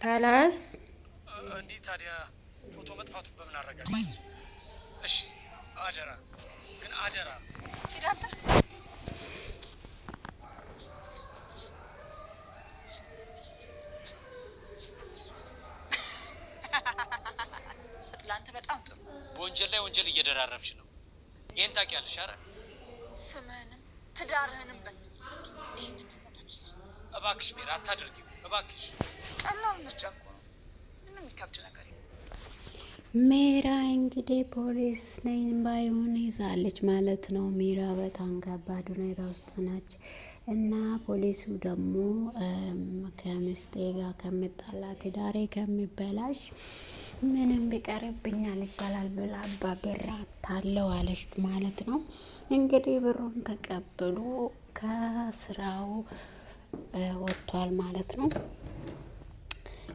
خلاص እንዴ ታዲያ ፎቶ መጥፋቱ በምን አረጋግጥ? እሺ አደራ ግን አደራ ሂድ አንተ። ለአንተ በጣም ጥሩ። በወንጀል ላይ ወንጀል እየደራረብሽ ነው። ይሄን ታውቂያለሽ አይደል? ስምህንም ትዳርህንም ይሄን ደግሞ አትርሳ። እባክሽ ሜራ አታድርጊው እባክሽ። ቀላል ምርጫ እኮ ነው። ምንም የሚከብድ ነገር የለም። ሜራ እንግዲህ ፖሊስ ነኝ ባይሆን ይዛለች ማለት ነው። ሜራ በጣም ከባድ ሁኔታ ውስጥ ነች እና ፖሊሱ ደግሞ ከሚስቴ ጋር ከምጣላ ትዳሬ ከሚበላሽ ምንም ቢቀርብኛል ይሻላል ብላ ብር አታለው አለች ማለት ነው። እንግዲህ ብሩን ተቀብሎ ከስራው ወጥቷል ማለት ነው።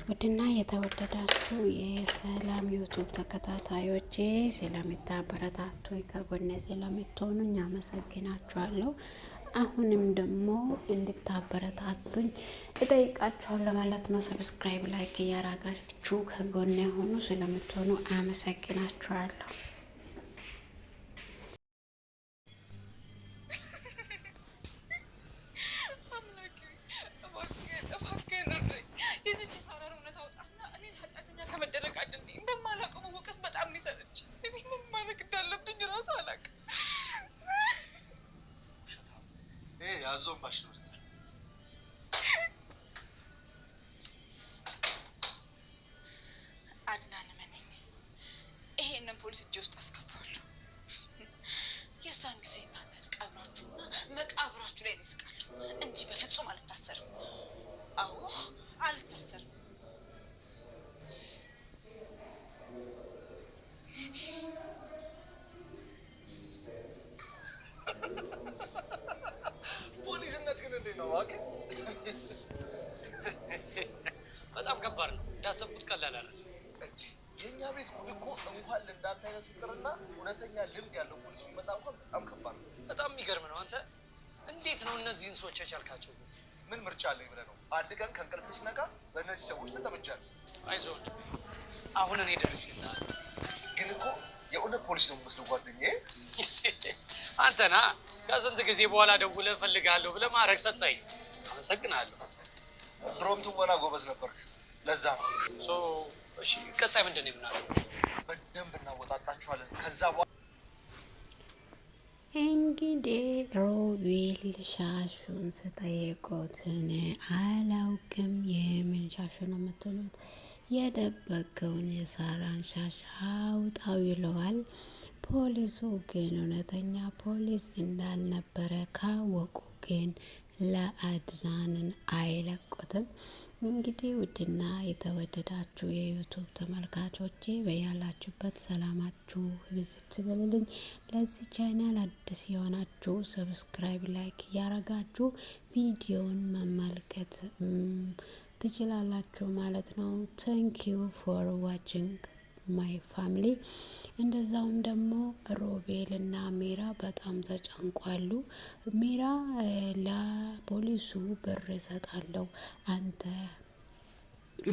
ውድና የተወደዳችሁ የሰላም ዩቱብ ተከታታዮቼ ስለምታበረታቱኝ ከጎኔ ስለምትሆኑኝ አመሰግናችኋለሁ። አሁንም ደግሞ እንድታበረታቱኝ እጠይቃችኋለሁ ማለት ነው። ሰብስክራይብ ላይክ እያረጋችሁ ከጎኔ ሆኑ ስለምትሆኑ አመሰግናችኋለሁ። ያዞን ባሽ ነው ለዛ አድናን ነኝ። ይሄንን ፖሊስ እጅ ውስጥ አስገባለሁ። የዛን ጊዜ እናንተን ቀብራችሁና መቃብራችሁ ላይ እንስቃለሁ እንጂ በፍጹም አልታሰርም። አዎ አልታሰርም። በጣም ከባድ ነው። እንዳሰብኩት ቀላል አይደለም። የኛ ቤት እኮ እንኳን ለእንዳንተ አይነት ፍቅርና እውነተኛ ልምድ ያለው ፖሊስ ቢመጣ እንኳን በጣም ከባድ ነው። በጣም የሚገርም ነው። አንተ እንዴት ነው እነዚህን ሰዎች የቻልካቸው? ምን ምርጫ አለኝ ብለህ ነው? አንድ ቀን ከእንቅልፍ ስነቃ በእነዚህ ሰዎች ተጠምጃለሁ። አይዞህ ወንድሜ፣ አሁን እኔ ደርሼልሃለሁ። ግን እኮ የእውነት ፖሊስ ነው የምመስለው ጓደኛዬ። አንተና ከስንት ጊዜ በኋላ ደውለህ እፈልግሃለሁ ብለህ ማዕረግ ሰጠኸኝ። አመሰግናለሁ። ድሮም ትወና ጎበዝ ነበርክ። ለዛ ነው። እሺ ቀጣይ ምንድን ነው የምናደርገው? በደንብ እናወጣጣችኋለን። ከዛ በኋላ እንግዲህ ሮቤል ሻሹን ስጠይቁት እኔ አላውቅም የምን ሻሹ ነው የምትሉት? የደበቀውን የሳራን ሻሽ አውጣው ይለዋል። ፖሊሱ ግን እውነተኛ ፖሊስ እንዳልነበረ ካወቁ ግን ለአድናንን አይለቁትም። እንግዲህ ውድና የተወደዳችሁ የዩቱብ ተመልካቾቼ በያላችሁበት ሰላማችሁ ብዝት ይበልልኝ። ለዚህ ቻናል አዲስ የሆናችሁ ሰብስክራይብ ላይክ እያረጋችሁ ቪዲዮውን መመልከት ትችላላችሁ ማለት ነው። ቴንኪዩ ፎር ዋችንግ ማይ ፋሚሊ። እንደዛውም ደግሞ ሮቤል እና ሜራ በጣም ተጨንቋሉ። ሜራ ለፖሊሱ ብር እሰጣለሁ አንተ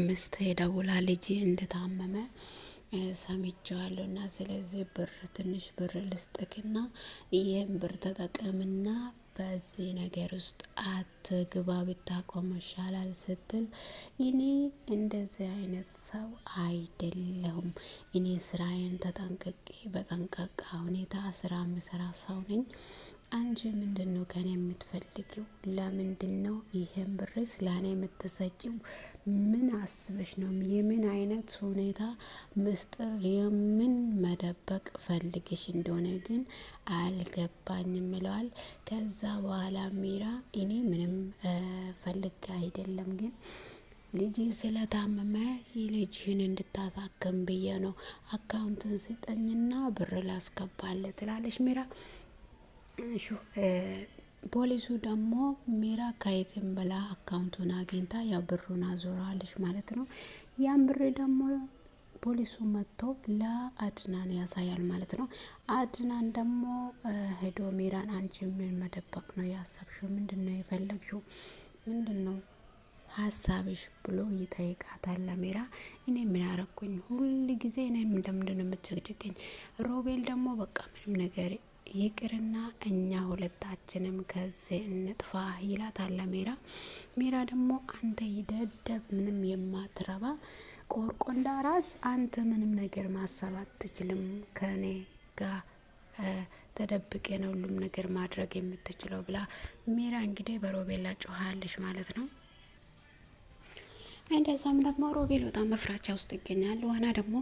ምስት ደውላ ልጅ እንደታመመ ሰምቼዋለሁ እና ስለዚህ ብር ትንሽ ብር ልስጥክና ይህን ብር ተጠቀምና በዚህ ነገር ውስጥ አትግባ ብታቆም ይሻላል ስትል፣ እኔ እንደዚህ አይነት ሰው አይደለሁም። እኔ ስራዬን ተጠንቅቄ በጠንቀቃ ሁኔታ ስራ የምሰራ ሰው ነኝ። አንቺ ምንድን ነው ከኔ የምትፈልጊው? ለምንድን ነው ይሄን ብርስ ለእኔ የምትሰጪው? ምን አስበሽ ነው? የምን አይነት ሁኔታ ምስጢር የምን መደበቅ ፈልግሽ እንደሆነ ግን አልገባኝም ይለዋል። ከዛ በኋላ ሜራ እኔ ምንም ፈልግ አይደለም፣ ግን ልጅ ስለታመመ ልጅህን እንድታሳክም ብዬ ነው አካውንትን ስጠኝና ብር ላስገባለ ትላለች ሜራ። ፖሊሱ ደግሞ ሜራ ከየትም ብላ አካውንቱን አግኝታ ያው ብሩን አዞራለች ማለት ነው። ያን ብር ደግሞ ፖሊሱ መጥቶ ለአድናን ያሳያል ማለት ነው። አድናን ደግሞ ሄዶ ሜራን አንቺ ምን መደበቅ ነው ያሰብሽው? ምንድን ነው የፈለግሽው? ምንድን ነው ሀሳብሽ ብሎ ይጠይቃታል ለሜራ። እኔ ምን ያረኩኝ? ሁል ጊዜ እኔም እንደምንድን የምትጨቅጭቀኝ? ሮቤል ደግሞ በቃ ምንም ነገር ይቅርና እኛ ሁለታችንም ከዚህ እንጥፋ ይላታል ለሜራ። ሜራ ደግሞ አንተ ይደደብ ምንም የማትረባ ቆርቆንዳ ራስ አንተ ምንም ነገር ማሰብ አትችልም፣ ከኔ ጋር ተደብቄ ነው ሁሉም ነገር ማድረግ የምትችለው ብላ ሜራ እንግዲህ በሮቤላ ጮሃለች ማለት ነው። እንደዛም ደግሞ ሮቤል በጣም መፍራቻ ውስጥ ይገኛል። ዋና ደግሞ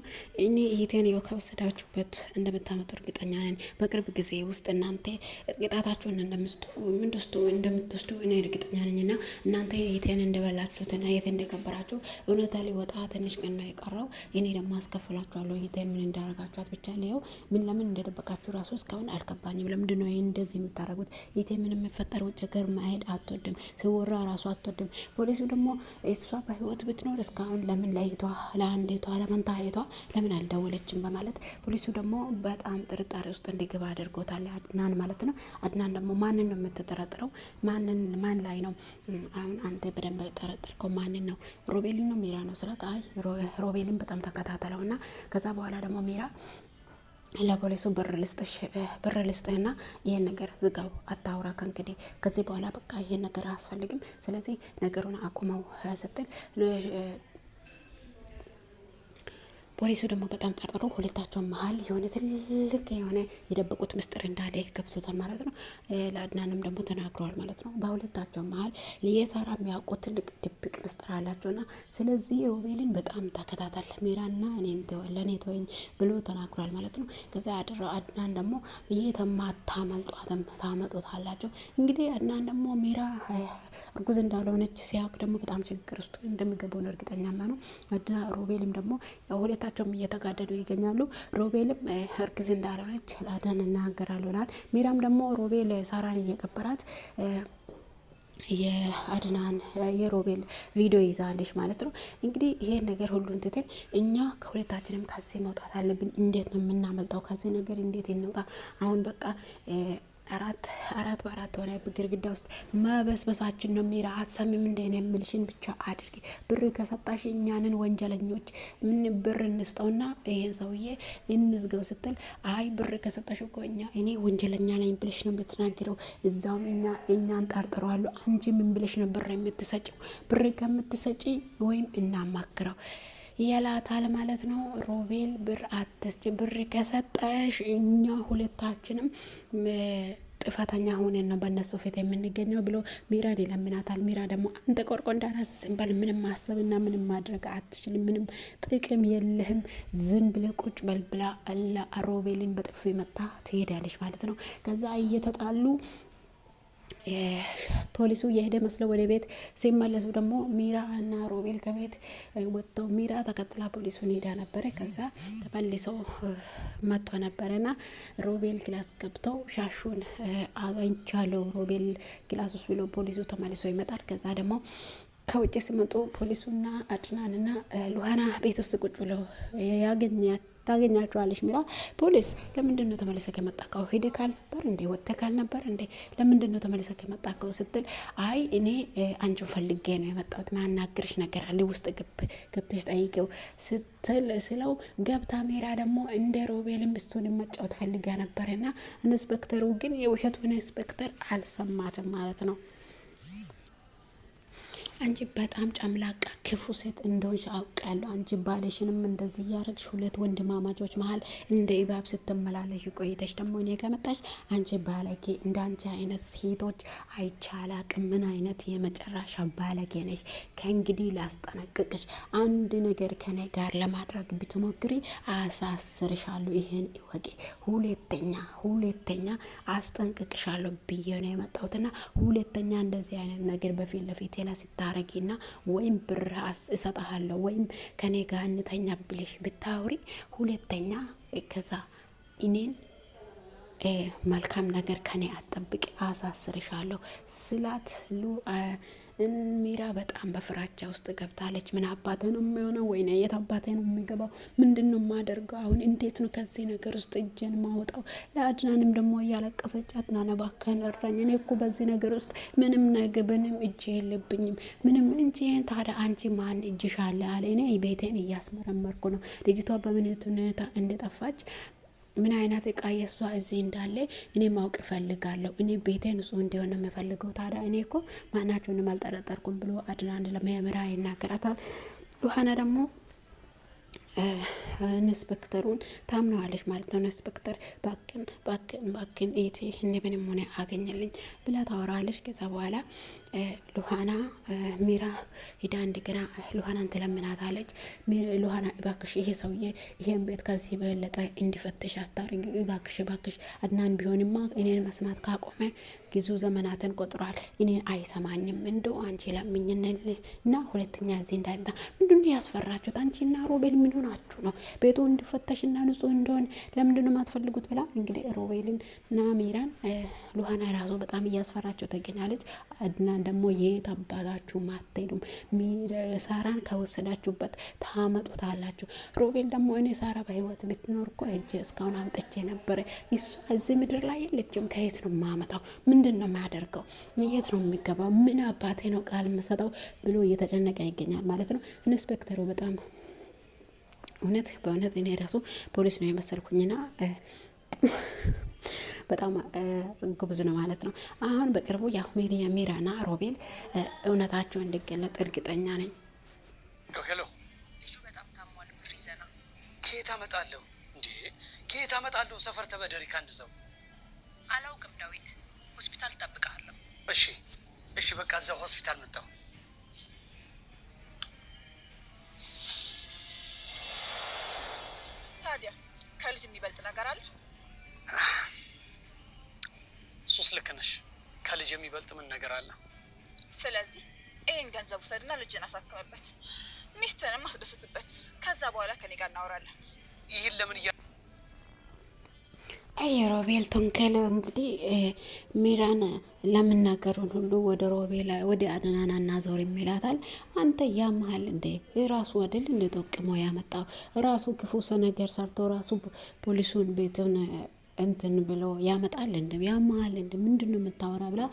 እኔ ይሄን ከወሰዳችሁበት እንደምታመጡ እርግጠኛ ነን። በቅርብ ጊዜ ውስጥ እናንተ ቅጣታችሁን እንደምትወስዱ እኔ እርግጠኛ ነኝና እናንተ ይሄን እንደበላችሁትና ይሄን እንደገበራችሁ እውነታ ሊወጣ ትንሽ ቀን ነው የቀረው። እኔ ደግሞ አስከፍላችኋለሁ። ይሄን ምን እንዳረጋችኋት ብቻ ሊየው ምን ለምን እንደደበቃችሁ ራሱ እስካሁን አልገባኝም። ለምንድን ነው ይሄን እንደዚህ የምታረጉት? ይሄን ምን የሚፈጠር ውጭ ሀገር ማሄድ አትወድም፣ ሲወራ ራሱ አትወድም። ፖሊሱ ደግሞ እሷ በህይወት ብትኖር እስካሁን ለምን ለይቷ ለአንዴቷ ለመንታ ሄቷ ለምን አልደወለችም በማለት ፖሊሱ ደግሞ በጣም ጥርጣሬ ውስጥ እንዲገባ አድርጎታል አድናን ማለት ነው። አድናን ደግሞ ማንን ነው የምትጠረጥረው? ማን ላይ ነው አሁን አንተ በደንብ ጠረጠርከው? ማንን ነው? ሮቤልን ነው ሜራ ነው ስላት፣ አይ ሮቤልን በጣም ተከታተለውና ከዛ በኋላ ደግሞ ሜራ ለፖሊሱ ብር ልስጥህና ይሄን ነገር ዝጋው፣ አታውራ ከእንግዲህ ከዚህ በኋላ በቃ ይሄን ነገር አያስፈልግም፣ ስለዚህ ነገሩን አቁመው ስትል ፖሊሱ ደግሞ በጣም ጠርጥሮ ሁለታቸውን መሀል የሆነ ትልቅ የሆነ የደበቁት ምስጢር እንዳለ ገብቶታል ማለት ነው። ለአድናንም ደግሞ ተናግረዋል ማለት ነው። በሁለታቸው መሀል የሳራ የሚያውቁት ትልቅ ድብቅ ምስጢር አላቸውና ስለዚህ ሮቤልን በጣም ተከታተል ሜራና ለእኔ ተወኝ ብሎ ተናግሯል ማለት ነው። ከዛ አድናን ደግሞ እየተማታመልጧትም ታመጡታላቸው። እንግዲህ አድናን ደግሞ ሜራ እርጉዝ እንዳልሆነች ሲያውቅ ደግሞ በጣም ችግር ውስጥ እንደሚገባው ነው እርግጠኛ ነው። አድና ሮቤልም ደግሞ ሁለታቸውም እየተጋደዱ ይገኛሉ። ሮቤልም እርግዝ እንዳልሆነች ለአድናን እናገራሉ ይላል። ሜራም ደግሞ ሮቤል ሳራን እየቀበራት የአድናን የሮቤል ቪዲዮ ይዛለች ማለት ነው። እንግዲህ ይሄን ነገር ሁሉን ትተን እኛ ከሁለታችንም ከዚህ መውጣት አለብን። እንዴት ነው የምናመልጠው ከዚህ ነገር? እንዴት እንውጣ? አሁን በቃ አራት በአራት ሆነ ግድግዳ ውስጥ መበስበሳችን ነው። ሜራ አትሰሚም? እንደኔ የምልሽን ብቻ አድርጊ። ብር ከሰጣሽ እኛንን ወንጀለኞች ምን ብር እንስጠውና ይሄን ሰውዬ እንዝገው ስትል፣ አይ ብር ከሰጣሽ እኮ እኔ ወንጀለኛ ነኝ ብለሽ ነው የምትናገረው። እዛውም እኛን ጠርጥረዋለሁ። አንቺ ምን ብለሽ ነው ብር የምትሰጪው? ብር ከምትሰጪ ወይም እናማክረው ይላታል ማለት ነው። ሮቤል ብር አትስጭ፣ ብር ከሰጠሽ እኛ ሁለታችንም ጥፋተኛ ሆነን ነው በእነሱ ፊት የምንገኘው ብሎ ሚራን ይለምናታል። ሚራ ደግሞ አንተ ቆርቆንዳ ራስ በል፣ ምንም ማሰብና ምንም ማድረግ አትችልም፣ ምንም ጥቅም የለህም፣ ዝም ብለህ ቁጭ በል ብላ ሮቤልን በጥፊ መታ ትሄዳለች ማለት ነው። ከዛ እየተጣሉ ፖሊሱ የሄደ መስለው ወደ ቤት ሲመለሱ ደግሞ ሚራ እና ሮቤል ከቤት ወጥተው ሚራ ተከትላ ፖሊሱን ሄዳ ነበረ። ከዛ ተመልሰው መጥቶ ነበረና ሮቤል ክላስ ገብተው ሻሹን አገኝቻለሁ ሮቤል ክላስ ውስጥ ብሎ ፖሊሱ ተመልሶ ይመጣል። ከዛ ደግሞ ከውጭ ሲመጡ ፖሊሱና አድናንና ሉሃና ቤት ውስጥ ቁጭ ብለው ታገኛቸዋለች። ሚራ ፖሊስ ለምንድን ነው ተመልሰህ ከመጣከው? ሄደ ካልነበር እንዴ ወጥተ ካልነበር እንዴ ለምንድን ነው ተመልሰህ ከመጣከው ስትል፣ አይ እኔ አንቺን ፈልጌ ነው የመጣሁት፣ ማናገርሽ ነገር አለ ውስጥ ገብተሽ ጠይቂው ስትል ስለው፣ ገብታ ሜራ ደግሞ እንደ ሮቤልም እሱን መጫወት ፈልጋ ነበርና ኢንስፔክተሩ ግን የውሸቱን ኢንስፔክተር አልሰማትም ማለት ነው። አንቺ በጣም ጨምላቃ ክፉ ሴት እንደሆንሽ አውቃለሁ። አንቺ ባለሽንም እንደዚህ እያደረግሽ ሁለት ወንድማማቾች መሀል እንደ እባብ ስትመላለሽ ቆይተሽ ደግሞ እኔ ከመጣሽ አንቺ ባለጌ፣ እንዳንቺ አይነት ሴቶች አይቻላቅም። ምን አይነት የመጨረሻ ባለጌ ነሽ? ከእንግዲህ ላስጠነቅቅሽ፣ አንድ ነገር ከኔ ጋር ለማድረግ ብትሞክሪ አሳስርሻለሁ። ይሄን እወቂ። ሁለተኛ አስጠንቅቅሻለሁ ብዬ ነው የመጣሁትና ሁለተኛ እንደዚህ አይነት ነገር በፊት ለፊት ላ ታረጊና ወይም ብር እሰጥሃለሁ ወይም ከኔ ጋር እንተኛ ብለሽ ብታውሪ፣ ሁለተኛ ከዛ እኔን መልካም ነገር ከኔ አጠብቂ፣ አሳስርሻለሁ ስላት ሚራ በጣም በፍራቻ ውስጥ ገብታለች። ምን አባቴ ነው የሚሆነው? ወይኔ የት አባቴ ነው የሚገባው? ምንድን ነው የማደርገው? አሁን እንዴት ነው ከዚህ ነገር ውስጥ እጄን ማውጣው? ለአድናንም ደግሞ እያለቀሰች አድናን እባክህን እረኝ፣ እኔ እኮ በዚህ ነገር ውስጥ ምንም ነገር ምንም እጅ የለብኝም ምንም እንጂ። ታዲያ አንቺ ማን እጅሽ አለ አለ። እኔ ቤቴን እያስመረመርኩ ነው ልጅቷ በምን ሁኔታ እንደጠፋች ምን አይነት እቃ የሷ እዚህ እንዳለ እኔ ማወቅ እፈልጋለሁ። እኔ ቤቴ ንጹህ እንዲሆን ነው የምፈልገው። ታዲያ እኔ እኮ ማናቸውንም አልጠረጠርኩም ብሎ አድናን ለመምራ ይናገራታል። ሉሃና ደግሞ ኢንስፔክተሩን ታምነዋለች ማለት ነው። ኢንስፔክተር ባክን ኢቲ እኔ ምንም ሆነ አገኘልኝ ብላ ታወራለች። ከዛ በኋላ ሉሃና ሚራ ሂዳ እንደገና ሉሃናን ትለምናታለች። ሉሃና እባክሽ ይሄ ሰውዬ ይሄን ቤት ከዚህ በለጠ እንዲፈትሽ አታርጊ እባክሽ አድናን ቢሆንማ እኔን መስማት ካቆመ ብዙ ዘመናትን ቆጥሯል። እኔን አይሰማኝም። እንደው አንቺ ለምኝንል እና ሁለተኛ እዚህ እንዳይመጣ። ምንድነው ያስፈራችሁት? አንቺና ሮቤል ምን ሆናችሁ ነው? ቤቱ እንዲፈተሽና ንጹህ እንደሆነ ለምንድነው የማትፈልጉት? ብላ እንግዲህ ሮቤልን እና ሚራን ሉሃና ራሱ በጣም እያስፈራቸው ትገኛለች። አድናን ደግሞ የት አባታችሁ አትሄዱም፣ ሳራን ከወሰዳችሁበት ታመጡታላችሁ። ሮቤል ደግሞ እኔ ሳራ በህይወት ብትኖር እኮ እጄ እስካሁን አምጥቼ ነበረ። እሷ እዚህ ምድር ላይ የለችም። ከየት ነው የማመጣው? ምንድን ነው የማያደርገው? የት ነው የሚገባው? ምን አባቴ ነው ቃል የምሰጠው ብሎ እየተጨነቀ ይገኛል ማለት ነው። ኢንስፔክተሩ በጣም በእውነት እኔ ራሱ ፖሊስ ነው የመሰልኩኝና በጣም ጉብዝ ነው ማለት ነው። አሁን በቅርቡ ያው ሚራና ሮቤል እውነታቸው እንዲገለጥ እርግጠኛ ነኝ። ሄሎ፣ ልጁ በጣም ታሟል። ብር ይዘና ከየት አመጣለሁ እንዴ? ከየት አመጣለሁ? ሰፈር ተበደሪ ከአንድ ሰው አላውቅም። ዳዊት ሆስፒታል ጠብቃለሁ። እሺ በቃ እዛው ሆስፒታል መጣሁ። ታዲያ ከልጅ የሚበልጥ ነገር አለ? ሱስ ልክ ነሽ። ከልጅ የሚበልጥ ምን ነገር አለ? ስለዚህ ይሄን ገንዘብ ውሰድና ልጅን አሳክምበት፣ ሚስትንም አስደስትበት። ከዛ በኋላ ከኔ ጋር እናወራለን። ይህን ለምን ሮቤል ቶንከል እንግዲህ ሚራን ለምናገሩን ሁሉ ወደ ሮቤል ወደ አድናና ዞር ይላታል። አንተ ያመሃል እንዴ? ራሱ አይደል እንደ ጠቅሞ ያመጣው ራሱ ክፉ ነገር ሰርቶ ራሱ ፖሊሱን ቤቱን እንትን ብሎ ያመጣል እንደ ያመሃል እንደ ምንድነው የምታወራ ብላ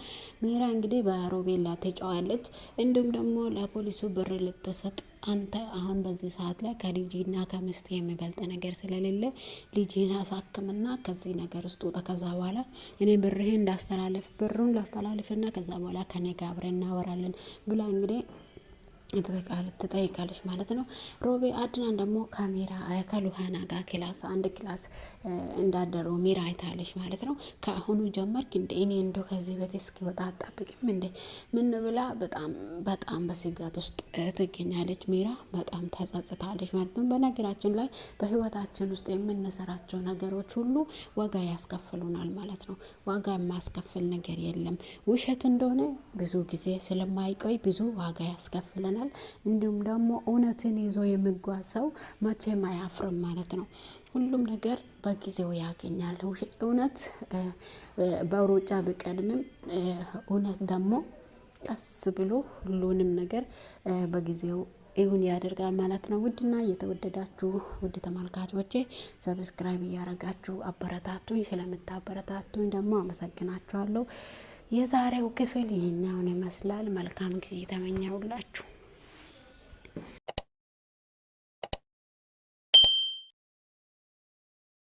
ሚራ እንግዲህ በሮቤል ላይ ተጫዋለች። እንዲሁም ደግሞ ለፖሊሱ ብር ልትሰጥ አንተ አሁን በዚህ ሰዓት ላይ ከልጅና ከሚስት የሚበልጥ ነገር ስለሌለ ልጅን አሳክምና ከዚህ ነገር ውስጥ ወጣ። ከዛ በኋላ እኔ ብሩን ላስተላልፍና ከዛ በኋላ ከኔ ጋር አብረን እናወራለን ብላ እንግዲህ ትጠይቃለች ማለት ነው። ሮቤ አድናን ደግሞ ካሜራ ከሉሃና ጋር አንድ ክላስ እንዳደሩ ሚራ አይታለች ማለት ነው። ከአሁኑ ጀመርክ እንደ እኔ እንደው ከዚህ ቤት እስኪወጣ አጣብቅም እንደ ምን ብላ በጣም በስጋት ውስጥ ትገኛለች። ሚራ በጣም ተጸጽታለች ማለት ነው። በነገራችን ላይ በህይወታችን ውስጥ የምንሰራቸው ነገሮች ሁሉ ዋጋ ያስከፍሉናል ማለት ነው። ዋጋ የማያስከፍል ነገር የለም። ውሸት እንደሆነ ብዙ ጊዜ ስለማይቆይ ብዙ ዋጋ ያስከፍለናል። እንዲሁም ደግሞ እውነትን ይዞ የሚጓዝ ሰው መቼም አያፍርም ማለት ነው። ሁሉም ነገር በጊዜው ያገኛል። እውነት በሩጫ ቢቀድምም እውነት ደግሞ ቀስ ብሎ ሁሉንም ነገር በጊዜው ይሁን ያደርጋል ማለት ነው። ውድና የተወደዳችሁ ውድ ተመልካቾቼ ሰብስክራይብ እያደረጋችሁ አበረታቱኝ። ስለምታበረታቱኝ ደግሞ አመሰግናችኋለሁ። የዛሬው ክፍል ይህኛውን ይመስላል። መልካም ጊዜ ተመኘሁላችሁ።